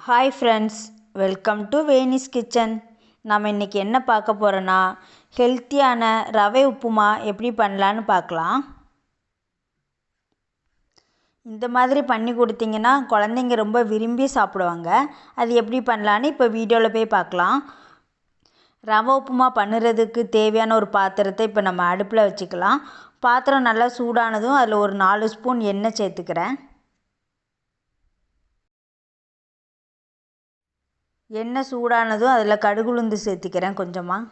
Hi friends, welcome to Venice Kitchen. நம்ம இன்றைக்கி என்ன பார்க்க போகிறோன்னா, ஹெல்த்தியான ரவை உப்புமா எப்படி பண்ணலான்னு பார்க்கலாம். இந்த மாதிரி பண்ணி கொடுத்தீங்கன்னா குழந்தைங்க ரொம்ப விரும்பி சாப்பிடுவாங்க. அது எப்படி பண்ணலான்னு இப்போ வீடியோவில் போய் பார்க்கலாம். ரவை உப்புமா பண்ணுறதுக்கு தேவையான ஒரு பாத்திரத்தை இப்போ நம்ம அடுப்பில் வச்சுக்கலாம். பாத்திரம் நல்லா சூடானதும் அதில் ஒரு 4 ஸ்பூன் எண்ணெய் சேர்த்துக்கிறேன். எண்ணெய் சூடானதும் அதில் கடுகு உளுந்து சேர்த்திக்கிறேன் கொஞ்சமாக.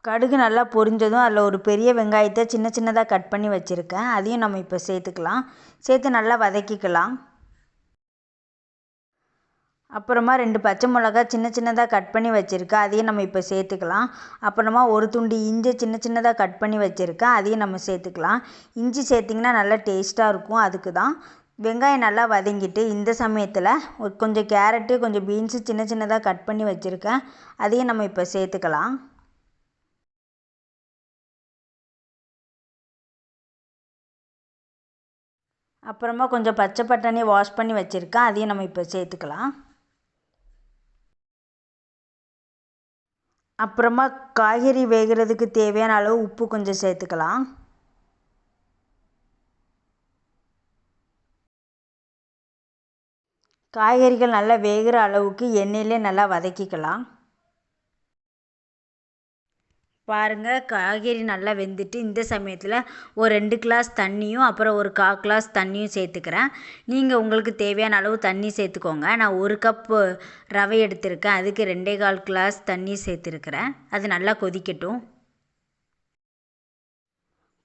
கடுகு நல்லா பொரிஞ்சதும் அதில் ஒரு பெரிய வெங்காயத்தை சின்ன சின்னதாக கட் பண்ணி வச்சுருக்கேன். அதையும் நம்ம இப்போ சேர்த்துக்கலாம். சேர்த்து நல்லா வதக்கிக்கலாம். அப்புறமா 2 பச்சை மிளகா சின்ன சின்னதாக கட் பண்ணி வச்சுருக்கேன். அதையும் நம்ம இப்போ சேர்த்துக்கலாம். அப்புறமா ஒரு துண்டு இஞ்சி சின்ன சின்னதாக கட் பண்ணி வச்சுருக்கேன். அதையும் நம்ம சேர்த்துக்கலாம். இஞ்சி சேர்த்திங்கன்னா நல்லா டேஸ்ட்டாக இருக்கும். அதுக்கு தான். வெங்காயம் நல்லா வதங்கிட்டு இந்த சமயத்தில் கொஞ்சம் கேரட்டு கொஞ்சம் பீன்ஸு சின்ன சின்னதாக கட் பண்ணி வச்சுருக்கேன். அதையும் நம்ம இப்போ சேர்த்துக்கலாம். அப்புறமா கொஞ்சம் பச்சை பட்டாணி வாஷ் பண்ணி வச்சுருக்கேன். அதையும் நம்ம இப்போ சேர்த்துக்கலாம். அப்புறமா காய்கறி வேகிறதுக்கு தேவையான அளவு உப்பு கொஞ்சம் சேர்த்துக்கலாம். காய்கறிகள் நல்லா வேகிற அளவுக்கு எண்ணெயிலே நல்லா வதக்கிக்கலாம். பாருங்கள், காய்கறி நல்லா வெந்துட்டு இந்த சமயத்தில் ஒரு 2 கிளாஸ் தண்ணியும் அப்புறம் ஒரு 1/4 கிளாஸ் தண்ணியும் சேர்த்துக்கிறேன். நீங்கள் உங்களுக்கு தேவையான அளவு தண்ணி சேர்த்துக்கோங்க. நான் 1 கப்பு ரவை எடுத்திருக்கேன். அதுக்கு 2.25 கிளாஸ் தண்ணி சேர்த்துருக்கிறேன். அது நல்லா கொதிக்கட்டும்.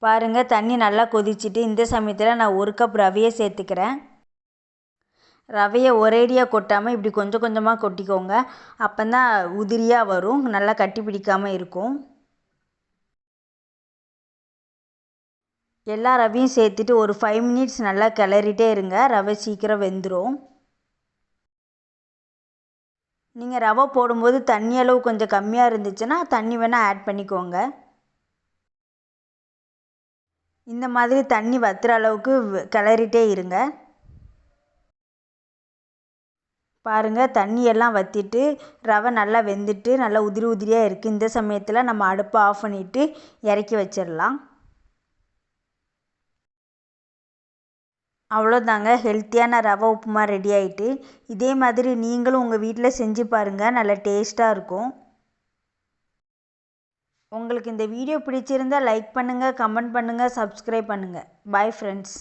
பாருங்கள், தண்ணி நல்லா கொதிச்சுட்டு இந்த சமயத்தில் நான் 1 கப் ரவையை சேர்த்துக்கிறேன். ரவையை ஒரேடியாக கொட்டாமல் இப்படி கொஞ்சம் கொஞ்சமாக கொட்டிக்கோங்க. அப்போ தான் உதிரியாக வரும், நல்லா கட்டி பிடிக்காமல் இருக்கும். எல்லா ரவையும் சேர்த்துட்டு ஒரு 5 மினிட்ஸ் நல்லா கிளறிட்டே இருங்க. ரவை சீக்கிரம் வெந்துடும். நீங்கள் ரவை போடும்போது தண்ணி அளவு கொஞ்சம் கம்மியாக இருந்துச்சுன்னா தண்ணி வேணால் ஆட் பண்ணிக்கோங்க. இந்த மாதிரி தண்ணி வத்துற அளவுக்கு கிளறிட்டே இருங்க. பாருங்கள், தண்ணியெல்லாம் வற்றிட்டு ரவை நல்லா வெந்துட்டு நல்லா உதிரி உதிரியாக இருக்குது. இந்த சமயத்தில் நம்ம அடுப்பை ஆஃப் பண்ணிவிட்டு இறக்கி வச்சிடலாம். அவ்வளோதாங்க, ஹெல்த்தியான ரவை உப்புமா ரெடி ஆகிட்டு. இதே மாதிரி நீங்களும் உங்கள் வீட்டில் செஞ்சு பாருங்கள், நல்லா டேஸ்ட்டாக இருக்கும். உங்களுக்கு இந்த வீடியோ பிடிச்சிருந்தால் லைக் பண்ணுங்கள், கமெண்ட் பண்ணுங்கள், சப்ஸ்கிரைப் பண்ணுங்கள். Bye friends.